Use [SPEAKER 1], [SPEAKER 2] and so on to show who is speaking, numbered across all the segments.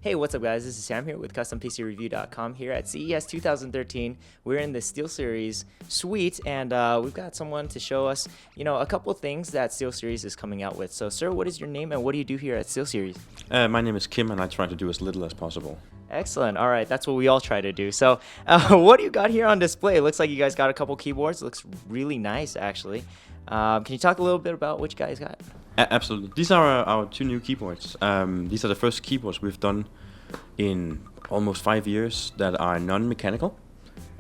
[SPEAKER 1] Hey, what's up, guys? This is Sam here with CustomPCReview.com here at CES 2013. We're in the SteelSeries suite, and we've got someone to show us, a couple of things that SteelSeries is coming out with. So, sir, what is your name, and what do you do here at SteelSeries?
[SPEAKER 2] My name is Kim, and I try to do as little as possible.
[SPEAKER 1] Excellent. All right, that's what we all try to do. So, what do you got here on display? It looks like you guys got a couple keyboards. It looks really nice, actually. Can you talk a little bit about what you guys got?
[SPEAKER 2] Absolutely. These are our two new keyboards. These are the first keyboards we've done in almost 5 years that are non-mechanical.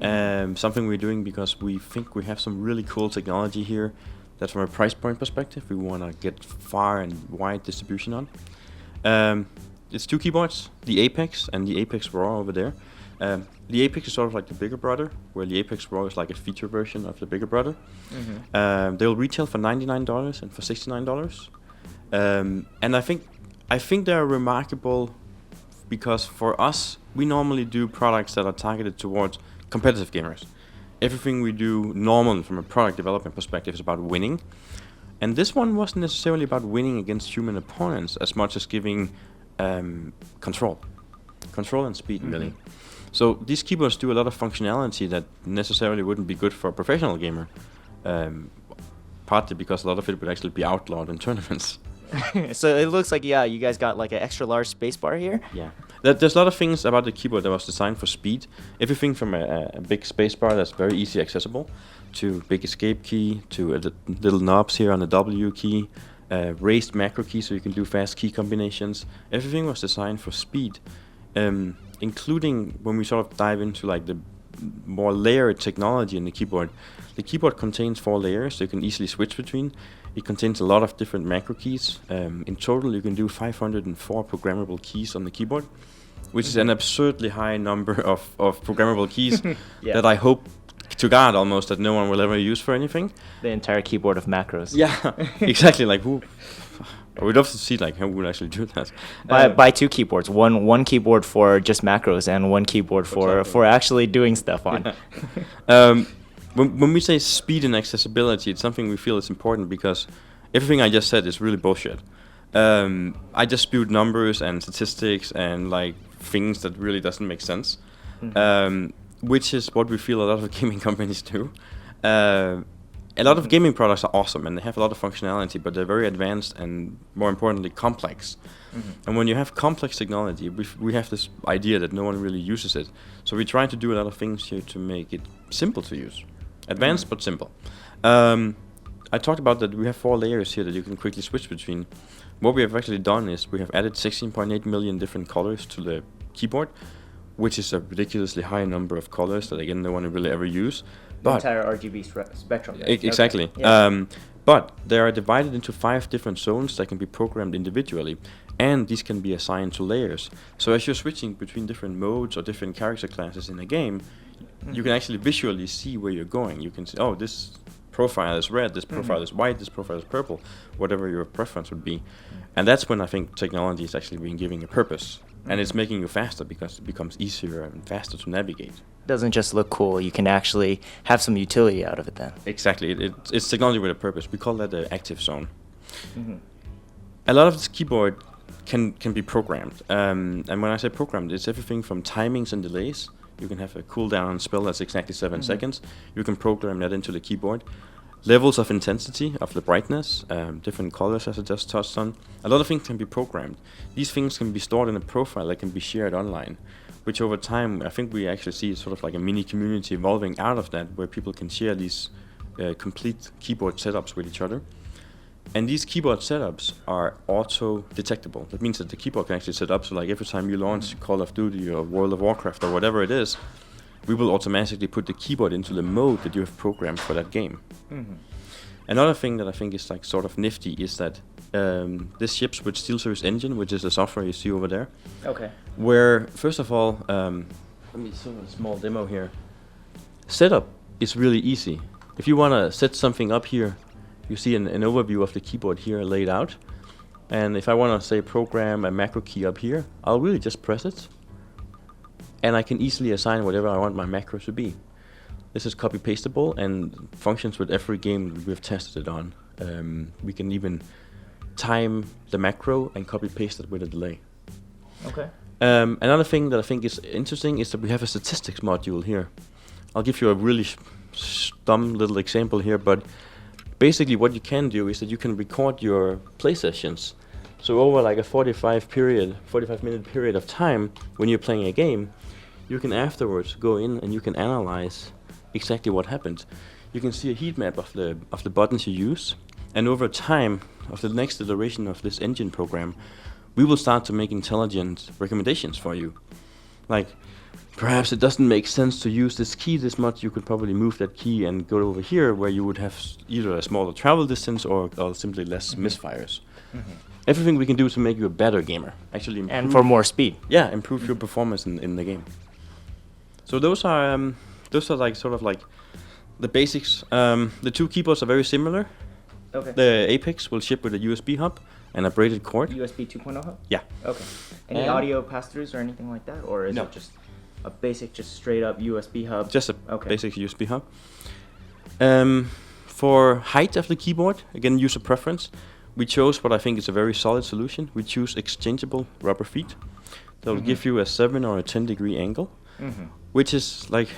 [SPEAKER 2] Something we're doing because we think we have some really cool technology here that from a price point perspective we want to get far and wide distribution on. It's two keyboards, the Apex and the Apex Raw over there. The Apex is sort of like the bigger brother, where the Apex Raw is like a feature version of the bigger brother. They'll retail for $99 and for $69. And I think they're remarkable because for us, we normally do products that are targeted towards competitive gamers. Everything we do normally from a product development perspective is about winning. And this one wasn't necessarily about winning against human opponents as much as giving control and speed, really. So these keyboards do a lot of functionality that necessarily wouldn't be good for a professional gamer, partly because a lot of it would actually be outlawed in tournaments.
[SPEAKER 1] So it looks like, you guys got like an extra large spacebar here.
[SPEAKER 2] Yeah, there's a lot of things about the keyboard that was designed for speed. Everything from a big spacebar that's very easy accessible, to big escape key, to the little knobs here on the W key, raised macro key so you can do fast key combinations. Everything was designed for speed, including when we sort of dive into like the more layered technology in the keyboard. The keyboard contains 4 layers so you can easily switch between. It contains a lot of different macro keys. In total, you can do 504 programmable keys on the keyboard, which is an absurdly high number of programmable keys that I hope to God almost that no one will ever use for anything.
[SPEAKER 1] The entire keyboard of macros.
[SPEAKER 2] Yeah, exactly. Like who? We'd love to see like how we would actually do that.
[SPEAKER 1] Buy 2 keyboards, one keyboard for just macros and one keyboard for actually doing stuff on.
[SPEAKER 2] When we say speed and accessibility, it's something we feel is important because everything I just said is really bullshit. I just spewed numbers and statistics and like things that really doesn't make sense, which is what we feel a lot of gaming companies do. A lot of gaming products are awesome and they have a lot of functionality, but they're very advanced and, more importantly, complex. And when you have complex technology, we have this idea that no one really uses it. So we try to do a lot of things here to make it simple to use. Advanced, but simple. I talked about that we have 4 layers here that you can quickly switch between. What we have actually done is we have added 16.8 million different colors to the keyboard, which is a ridiculously high number of colors that, again, no one will really ever use.
[SPEAKER 1] The entire RGB spectrum.
[SPEAKER 2] Exactly.
[SPEAKER 1] Okay. Yeah.
[SPEAKER 2] But they are divided into 5 different zones that can be programmed individually, and these can be assigned to layers. So as you're switching between different modes or different character classes in a game, you can actually visually see where you're going. You can see, oh, this profile is red, this profile is white, this profile is purple, whatever your preference would be. And that's when I think technology is actually being given a purpose. And it's making you faster because it becomes easier and faster to navigate.
[SPEAKER 1] Doesn't just look cool, you can actually have some utility out of it then.
[SPEAKER 2] Exactly. It's technology with a purpose. We call that the active zone. A lot of this keyboard can be programmed. And when I say programmed, it's everything from timings and delays. You can have a cooldown spell that's exactly 7 seconds. You can program that into the keyboard. Levels of intensity of the brightness, different colors as I just touched on. A lot of things can be programmed. These things can be stored in a profile that can be shared online, which over time I think we actually see sort of like a mini community evolving out of that, where people can share these complete keyboard setups with each other. And these keyboard setups are auto-detectable. That means that the keyboard can actually set up so like every time you launch Call of Duty or World of Warcraft or whatever it is, we will automatically put the keyboard into the mode that you have programmed for that game. Another thing that I think is like sort of nifty is that this ships with SteelSeries Engine, which is the software you see over there.
[SPEAKER 1] Okay.
[SPEAKER 2] Where, first of all, let me show a small demo here. Setup is really easy. If you want to set something up here, you see an overview of the keyboard here laid out. And if I want to say program a macro key up here, I'll really just press it. And I can easily assign whatever I want my macro to be. This is copy pastable and functions with every game we've tested it on. We can even time the macro and copy paste it with a delay.
[SPEAKER 1] Okay.
[SPEAKER 2] Another thing that I think is interesting is that we have a statistics module here. I'll give you a really dumb little example here, but basically what you can do is that you can record your play sessions. So over like a 45-minute period of time when you're playing a game, you can afterwards go in and you can analyze exactly what happened. You can see a heat map of the buttons you use, and over time of the next iteration of this engine program, we will start to make intelligent recommendations for you. Like, perhaps it doesn't make sense to use this key this much, you could probably move that key and go over here where you would have either a smaller travel distance or simply less misfires. Everything we can do to make you a better gamer. Actually improve,
[SPEAKER 1] And for more speed.
[SPEAKER 2] Yeah, improve your performance in the game. So those are like sort of like the basics. The two keyboards are very similar.
[SPEAKER 1] Okay.
[SPEAKER 2] The Apex will ship with a USB hub and a braided cord.
[SPEAKER 1] USB 2.0 hub?
[SPEAKER 2] Yeah.
[SPEAKER 1] Okay. Any
[SPEAKER 2] And
[SPEAKER 1] audio pass-throughs or anything like that? Or is
[SPEAKER 2] No.
[SPEAKER 1] it just a basic, just straight up USB hub?
[SPEAKER 2] Just a
[SPEAKER 1] Okay.
[SPEAKER 2] basic USB hub. For height of the keyboard, again, user preference, we chose what I think is a very solid solution. We choose exchangeable rubber feet that will give you a 7 or a 10 degree angle, which is like,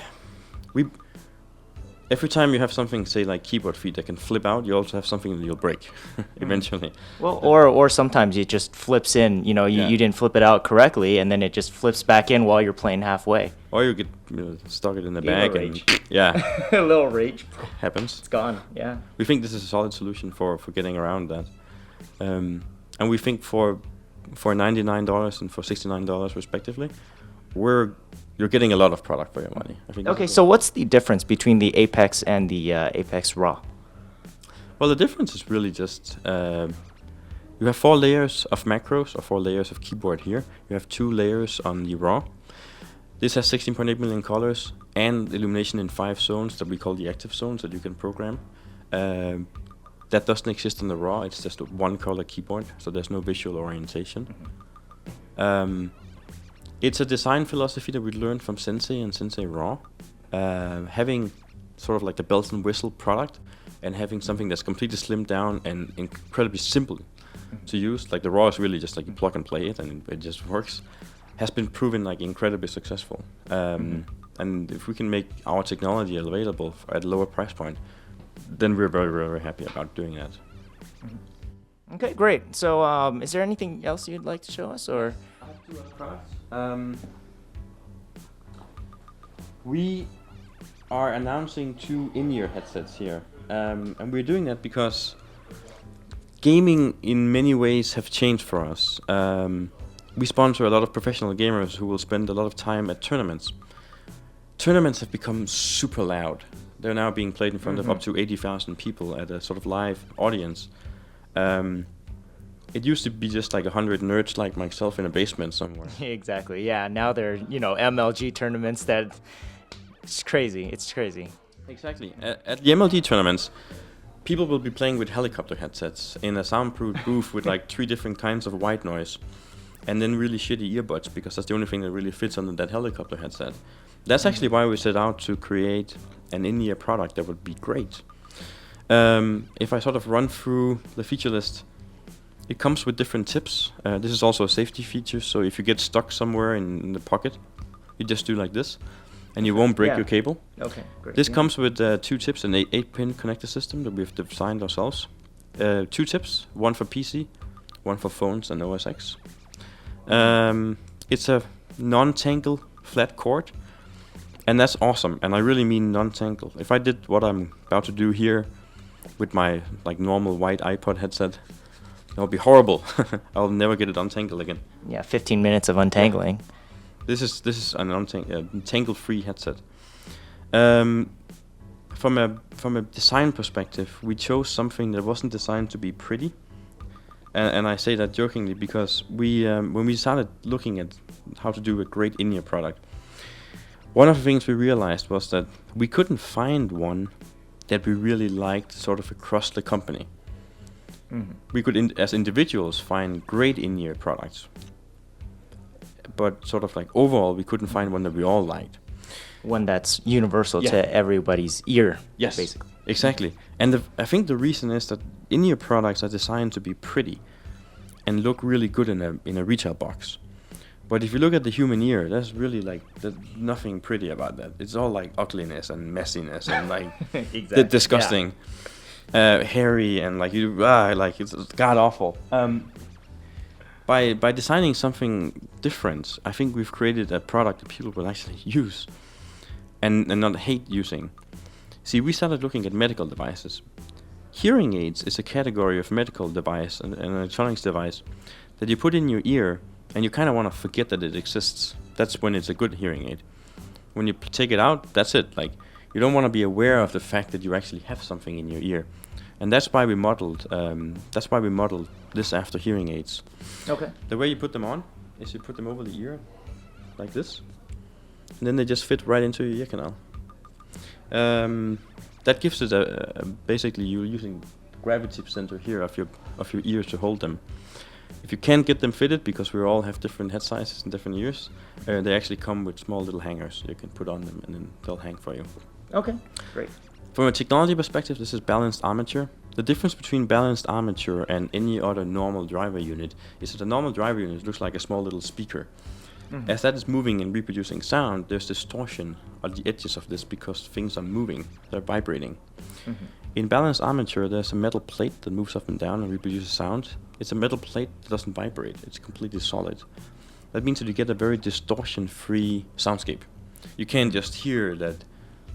[SPEAKER 2] every time you have something, say like keyboard feet that can flip out, you also have something that you'll break eventually.
[SPEAKER 1] Well, or sometimes it just flips in. You know, you didn't flip it out correctly, and then it just flips back in while you're playing halfway.
[SPEAKER 2] Or you get stuck it in the
[SPEAKER 1] Gamer
[SPEAKER 2] bag
[SPEAKER 1] rage.
[SPEAKER 2] and yeah,
[SPEAKER 1] A little rage.
[SPEAKER 2] happens.
[SPEAKER 1] It's gone. Yeah.
[SPEAKER 2] We think this is a solid solution for getting around that. And we think for $99 and for $69 respectively, you're getting a lot of product for your money. I think.
[SPEAKER 1] Okay, so what's the difference between the Apex and the Apex Raw?
[SPEAKER 2] Well, the difference is really just you have 4 layers of macros or 4 layers of keyboard here. You have 2 layers on the Raw. This has 16.8 million colors and illumination in 5 zones that we call the active zones that you can program. That doesn't exist on the Raw. It's just a one-color keyboard, so there's no visual orientation. It's a design philosophy that we learned from Sensei and Sensei Raw. Having sort of like the bells and whistle product and having something that's completely slimmed down and incredibly simple to use, like the Raw is really just like you plug and play it and it just works, has been proven like incredibly successful. And if we can make our technology available at a lower price point, then we're very, very, very happy about doing that.
[SPEAKER 1] Okay, great. So, is there anything else you'd like to show us, or?
[SPEAKER 2] I have 2 other products. We are announcing 2 in-ear headsets here, and we're doing that because gaming in many ways have changed for us. We sponsor a lot of professional gamers who will spend a lot of time at tournaments. Tournaments have become super loud. They're now being played in front of up to 80,000 people at a sort of live audience. It used to be just like 100 nerds like myself in a basement somewhere.
[SPEAKER 1] Exactly. Yeah. Now they're MLG tournaments that it's crazy. It's crazy.
[SPEAKER 2] Exactly. At the MLG tournaments, people will be playing with helicopter headsets in a soundproof booth with like 3 different kinds of white noise, and then really shitty earbuds because that's the only thing that really fits under that helicopter headset. That's actually why we set out to create an in-ear product that would be great. If I sort of run through the feature list, it comes with different tips. This is also a safety feature, so if you get stuck somewhere in the pocket, you just do like this, and you won't break your cable.
[SPEAKER 1] Okay, great.
[SPEAKER 2] This comes with 2 tips, an 8-pin connector system that we've designed ourselves. 2 tips, one for PC, one for phones and OS X. It's a non-tangle flat cord, and that's awesome, and I really mean non-tangle. If I did what I'm about to do here with my like normal white iPod headset, that would be horrible. I'll never get it untangled again.
[SPEAKER 1] Yeah, 15 minutes of untangling.
[SPEAKER 2] This is an tangle-free headset. From a design perspective, we chose something that wasn't designed to be pretty, and I say that jokingly because when we started looking at how to do a great in-ear product, one of the things we realized was that we couldn't find one that we really liked sort of across the company. We could, as individuals, find great in-ear products, but sort of like overall, we couldn't find one that we all liked.
[SPEAKER 1] One that's universal to everybody's ear.
[SPEAKER 2] Yes,
[SPEAKER 1] basically.
[SPEAKER 2] Exactly. And I think the reason is that in-ear products are designed to be pretty and look really good in a retail box. But if you look at the human ear, there's really like nothing pretty about that. It's all like ugliness and messiness and like
[SPEAKER 1] Exactly.
[SPEAKER 2] disgusting, hairy, and like like it's god awful. By designing something different, I think we've created a product that people will actually use and not hate using. See, we started looking at medical devices. Hearing aids is a category of medical device, an electronics device, that you put in your ear and you kind of want to forget that it exists. That's when it's a good hearing aid. When you take it out, that's it. Like, you don't want to be aware of the fact that you actually have something in your ear. And that's why we modeled this after hearing aids.
[SPEAKER 1] Okay.
[SPEAKER 2] The way you put them on is you put them over the ear, like this, and then they just fit right into your ear canal. That gives it basically you're using the gravity center here of your ears to hold them. If you can't get them fitted, because we all have different head sizes and different ears, they actually come with small little hangers you can put on them, and then they'll hang for you.
[SPEAKER 1] Okay, great.
[SPEAKER 2] From a technology perspective, this is balanced armature. The difference between balanced armature and any other normal driver unit is that the normal driver unit looks like a small little speaker. Mm-hmm. As that is moving and reproducing sound, there's distortion on the edges of this because things are moving, they're vibrating. Mm-hmm. In balanced armature, there's a metal plate that moves up and down and reproduces sound. It's a metal plate that doesn't vibrate, it's completely solid. That means that you get a very distortion-free soundscape. You can't just hear that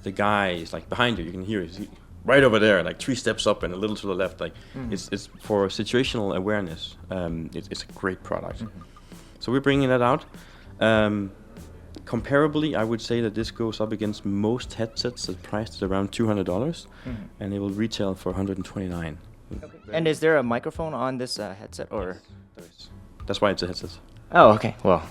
[SPEAKER 2] the guy is like behind you. You can hear he's right over there, like 3 steps up and a little to the left. Like it's for situational awareness. It's a great product. Mm-hmm. So we're bringing that out. Comparably, I would say that this goes up against most headsets that priced at around $200, and it will retail for $129.
[SPEAKER 1] Okay. And is there a microphone on this headset, or?
[SPEAKER 2] Yes, there is. That's why it's a headset.
[SPEAKER 1] Oh, okay. Well,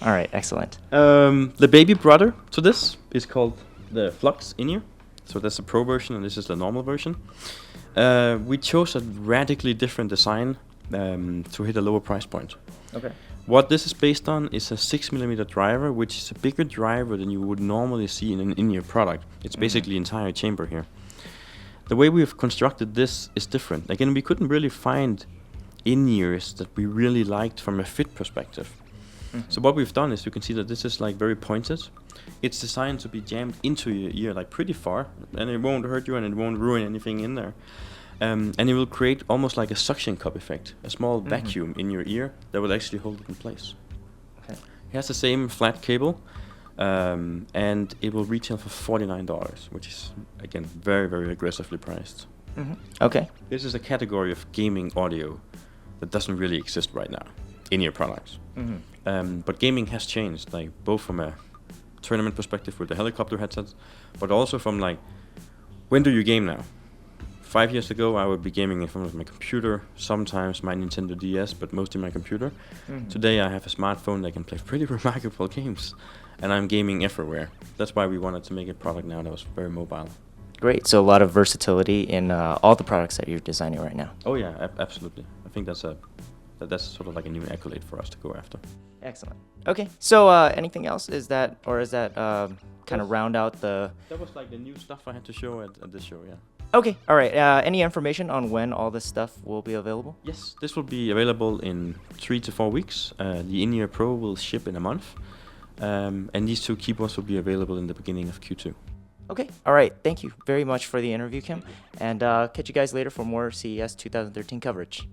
[SPEAKER 1] all right, excellent.
[SPEAKER 2] The baby brother to this is called the Flux in-ear. So that's the Pro version, and this is the normal version. We chose a radically different design to hit a lower price point.
[SPEAKER 1] Okay.
[SPEAKER 2] What this is based on is a 6mm driver, which is a bigger driver than you would normally see in an in-ear product. It's basically entire chamber here. The way we've constructed this is different. Again, we couldn't really find in-ears that we really liked from a fit perspective. So what we've done is you can see that this is like very pointed. It's designed to be jammed into your ear like pretty far, and it won't hurt you and it won't ruin anything in there. And it will create almost like a suction cup effect, a small vacuum in your ear that will actually hold it in place. Okay. It has the same flat cable, and it will retail for $49, which is, again, very, very aggressively priced.
[SPEAKER 1] Okay.
[SPEAKER 2] This is a category of gaming audio that doesn't really exist right now in your products. But gaming has changed, like both from a tournament perspective with the helicopter headsets, but also from like, when do you game now? 5 years ago, I would be gaming in front of my computer, sometimes my Nintendo DS, but mostly my computer. Today, I have a smartphone that can play pretty remarkable games, and I'm gaming everywhere. That's why we wanted to make a product now that was very mobile.
[SPEAKER 1] Great. So a lot of versatility in all the products that you're designing right now.
[SPEAKER 2] Oh yeah, absolutely. I think that's sort of like a new accolade for us to go after.
[SPEAKER 1] Excellent. Okay. So anything else? Is that kind of round out the?
[SPEAKER 2] That was like the new stuff I had to show at this show, yeah.
[SPEAKER 1] Okay, all right. Any information on when all this stuff will be available?
[SPEAKER 2] Yes, this will be available in 3 to 4 weeks. The In-Ear Pro will ship in a month. And these 2 keyboards will be available in the beginning of Q2.
[SPEAKER 1] Okay, all right. Thank you very much for the interview, Kim. And catch you guys later for more CES 2013 coverage.